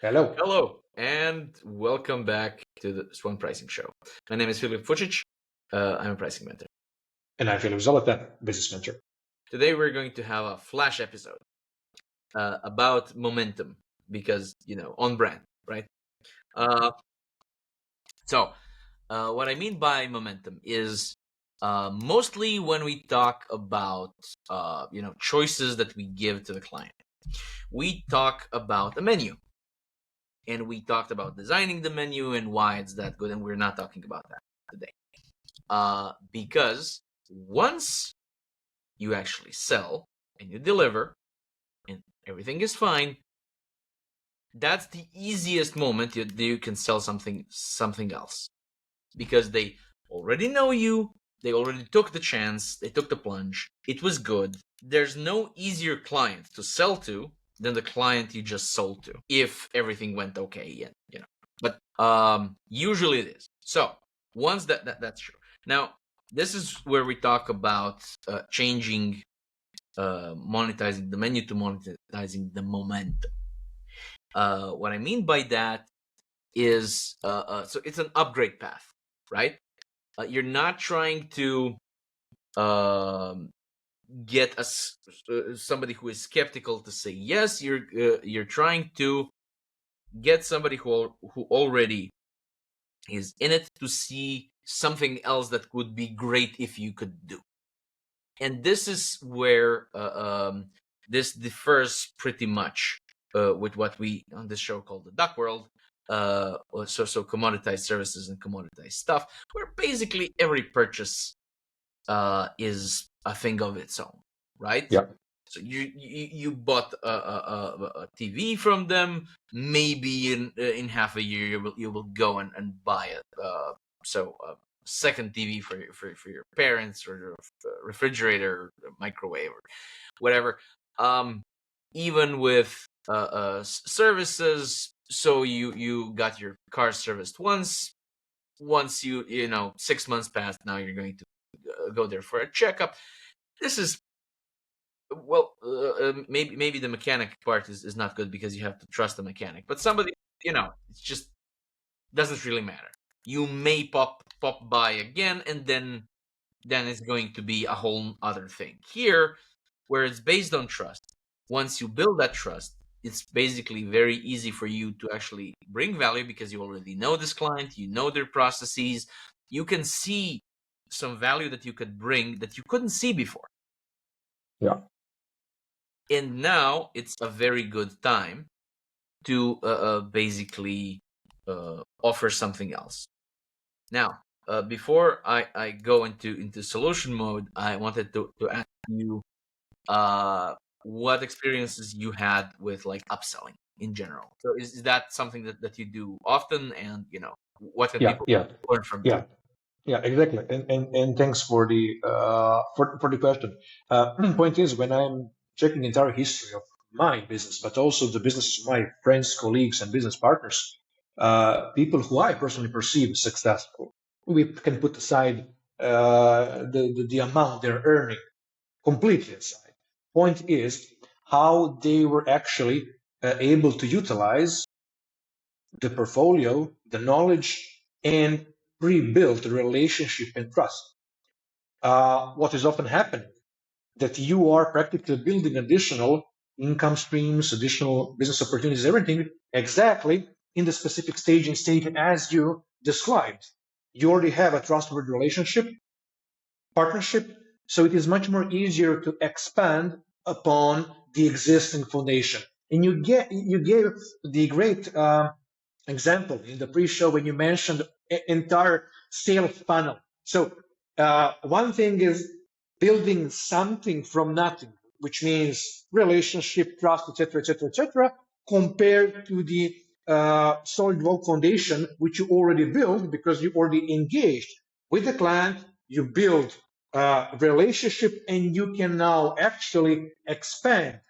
Hello. Hello, and welcome back to the Swan Pricing Show. My name is Filip Fučić. I'm a pricing mentor. And I'm Filip Zolota, business mentor. Today we're going to have a flash episode about momentum because, on brand, right? So, what I mean by momentum is mostly when we talk about, choices that we give to the client. We talk about a menu. And we talked about designing the menu and why it's that good, and we're not talking about that today. Because once you actually sell and you deliver and everything is fine, that's the easiest moment you can sell something else, because they already know you, they already took the chance, they took the plunge, it was good. There's no easier client to sell to than the client you just sold to, if everything went okay, and but usually it is. So once that's true. Now this is where we talk about changing monetizing the menu to monetizing the momentum. What I mean by that is so it's an upgrade path, right? You're not trying to get somebody who is skeptical to say yes. You're trying to get somebody who already is in it to see something else that would be great if you could do. And this is where this differs pretty much with what we on this show call the duck world. So commoditized services and commoditized stuff, where basically every purchase is a thing of its own, right? Yeah. So you bought a TV from them. Maybe in half a year you will go and buy a second TV for your parents, or a refrigerator, or microwave, or whatever. Even with services, so you got your car serviced once you 6 months passed, now you're going to go there for a checkup. This is maybe the mechanic part is not good, because you have to trust the mechanic, but somebody, it's just doesn't really matter. You may pop by again, and then it's going to be a whole other thing. Here, where it's based on trust, once you build that trust, it's basically very easy for you to actually bring value, because you already know this client, you know their processes, you can see some value that you could bring that you couldn't see before. Yeah. And now it's a very good time to basically offer something else. Now, before I go into solution mode, I wanted to ask you what experiences you had with like upselling in general. So is that something that you do often, and what can people learn from you? Yeah, exactly. And thanks for the for the question. Point is, when I'm checking the entire history of my business, but also the business of my friends, colleagues, and business partners, people who I personally perceive successful, we can put aside the amount they're earning completely aside. Point is how they were actually able to utilize the portfolio, the knowledge, and rebuild the relationship and trust. What is often happening that you are practically building additional income streams, additional business opportunities, everything exactly in the specific stage and state as you described. You already have a trustworthy relationship, partnership, so it is much more easier to expand upon the existing foundation. And you gave the great example in the pre-show when you mentioned entire sales funnel. So one thing is building something from nothing, which means relationship, trust, etc., etc., etc., compared to the solid wall foundation, which you already built because you already engaged with the client. You build a relationship, and you can now actually expand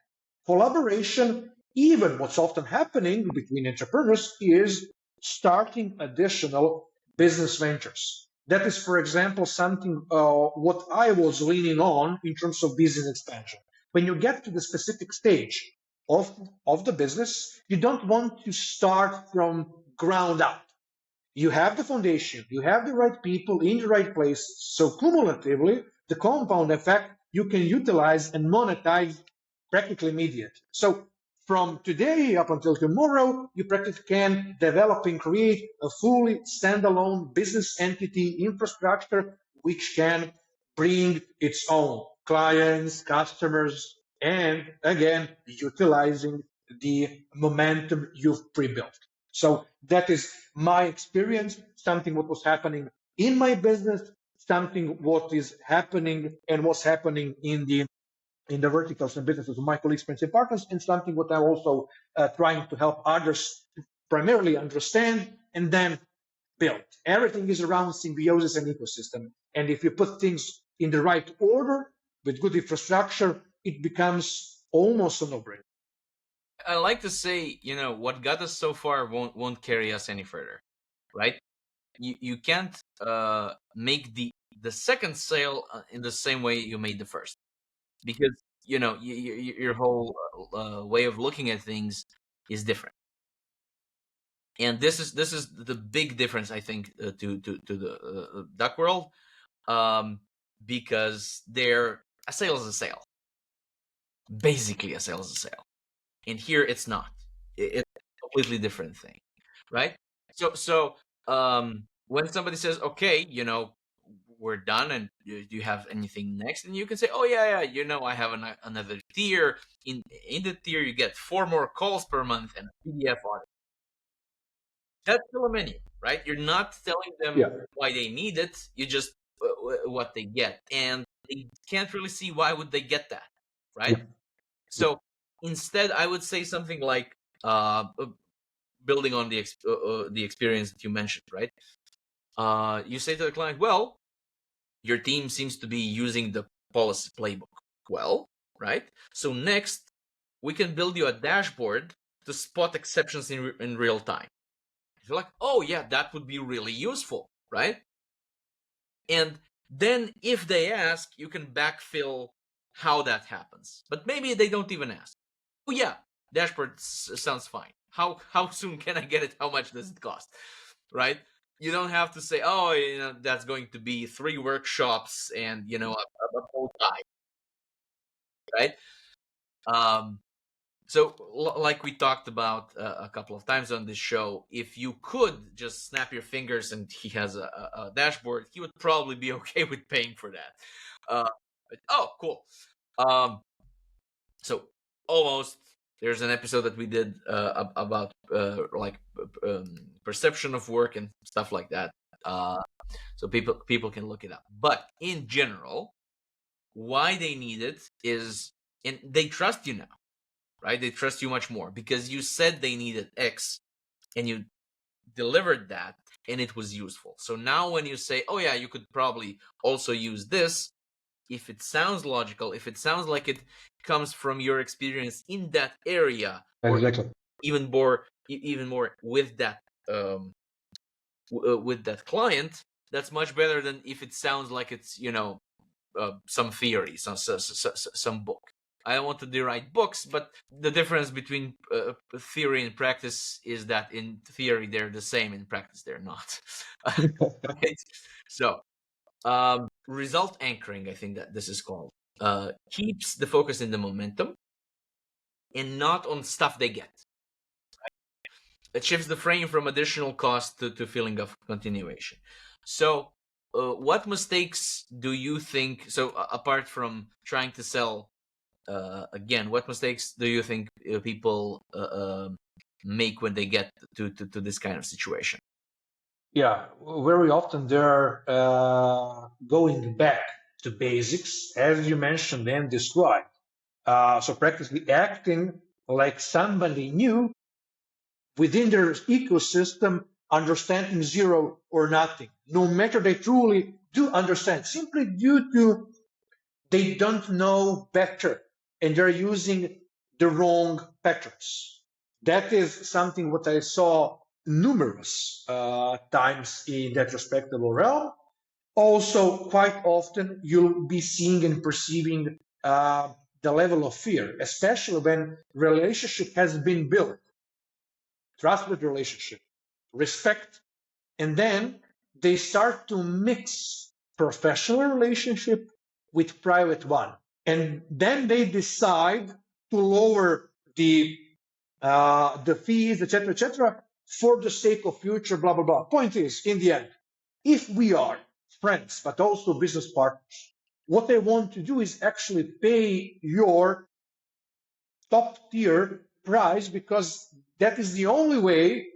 collaboration. Even what's often happening between entrepreneurs is starting additional business ventures. That is, for example, something what I was leaning on in terms of business expansion. When you get to the specific stage of the business, you don't want to start from ground up. You have the foundation, you have the right people in the right place. So cumulatively, the compound effect you can utilize and monetize practically immediate. So from today up until tomorrow, you practically can develop and create a fully standalone business entity infrastructure, which can bring its own clients, customers, and again, utilizing the momentum you've pre-built. So that is my experience, something what was happening in my business, something what is happening and what's happening in the verticals and businesses of my colleagues, friends, and partners, and something what I'm also trying to help others to primarily understand and then build. Everything is around symbiosis and ecosystem. And if you put things in the right order with good infrastructure, it becomes almost a no-brainer. I like to say, what got us so far won't carry us any further, right? You can't make the second sale in the same way you made the first, because your whole way of looking at things is different. And this is the big difference, I think, to the duck world, because a sale is a sale, basically a sale is a sale, and here it's not. It's a completely different thing, right? So when somebody says, okay, we're done, and do you have anything next, and you can say, oh yeah, I have another tier. In the tier you get 4 more calls per month and a PDF audit. That's still a menu, right? You're not telling them Yeah. why they need it. You just what they get, and they can't really see why would they get that, right? Yeah. So instead, I would say something like, building on the experience that you mentioned, right? You say to the client, well, your team seems to be using the policy playbook well, right? So next, we can build you a dashboard to spot exceptions in real time. You're like, oh yeah, that would be really useful, right? And then if they ask, you can backfill how that happens. But maybe they don't even ask. Oh yeah, dashboard sounds fine. How soon can I get it? How much does it cost? Right? You don't have to say, oh, that's going to be 3 workshops and a whole time, right? So like we talked about a couple of times on this show, if you could just snap your fingers and he has a dashboard, he would probably be okay with paying for that. Oh, cool. So almost, there's an episode that we did about perception of work and stuff like that. So people can look it up. But in general, why they need it is, and they trust you now, right? They trust you much more because you said they needed X and you delivered that and it was useful. So now when you say, oh yeah, you could probably also use this, if it sounds logical, if it sounds like it comes from your experience in that area, or Exactly. even more with that with that client, that's much better than if it sounds like it's some theory, some book. I don't want to deride books, but the difference between theory and practice is that in theory they're the same, in practice they're not. Right? So result anchoring, I think that this is called, keeps the focus in the momentum and not on stuff they get. It shifts the frame from additional cost to feeling of continuation. So what mistakes do you think, so apart from trying to sell, again, what mistakes do you think people make when they get to this kind of situation? Yeah, very often they're going back to basics, as you mentioned and described. So practically acting like somebody new within their ecosystem, understanding zero or nothing, no matter they truly do understand, simply due to they don't know better and they're using the wrong patterns. That is something what I saw numerous times in that respectable realm. Also, quite often you'll be seeing and perceiving the level of fear, especially when relationship has been built, trusted relationship, respect, and then they start to mix professional relationship with private one, and then they decide to lower the fees, etc., for the sake of future, blah blah blah. Point is, in the end, if we are friends but also business partners, what I want to do is actually pay your top tier price, because that is the only way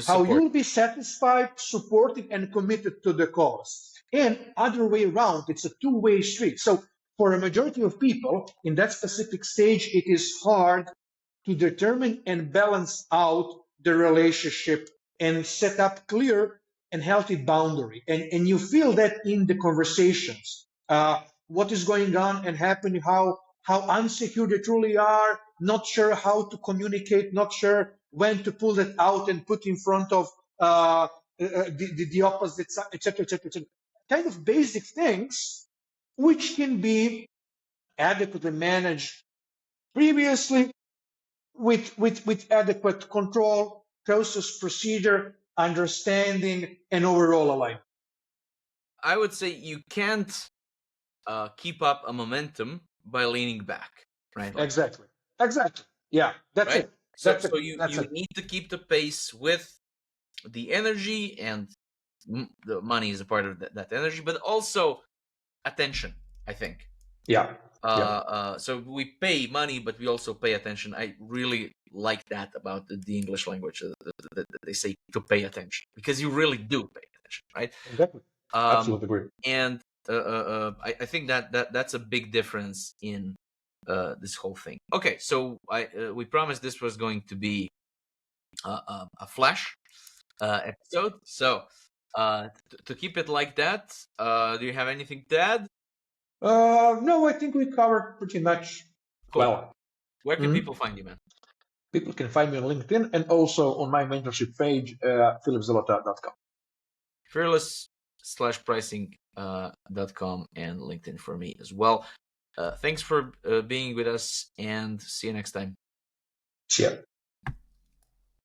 how you'll be satisfied, supported, and committed to the cause. And other way around, it's a two-way street. So for a majority of people in that specific stage, it is hard to determine and balance out the relationship and set up clear and healthy boundary. And you feel that in the conversations, what is going on and happening, how unsecure they truly are, not sure how to communicate, not sure when to pull it out and put in front of the opposite side, etc., etc., etc. Kind of basic things which can be adequately managed previously with adequate control, process, procedure, understanding, and overall alignment. I would say you can't keep up a momentum by leaning back, right? Exactly. Yeah, that's right? it. So you need to keep the pace with the energy, and the money is a part of that energy, but also attention, I think. Yeah. So we pay money, but we also pay attention. I really like that about the English language, that they say to pay attention, because you really do pay attention, right? Exactly. Absolutely agree. And I think that's a big difference in this whole thing. Okay, so we promised this was going to be a flash episode. So to keep it like that, do you have anything to add? No, I think we covered pretty much well. Where can people find you, man? People can find me on LinkedIn and also on my mentorship page, filipzolota.com. Fearless/pricing.com and LinkedIn for me as well. Thanks for being with us, and see you next time. See ya.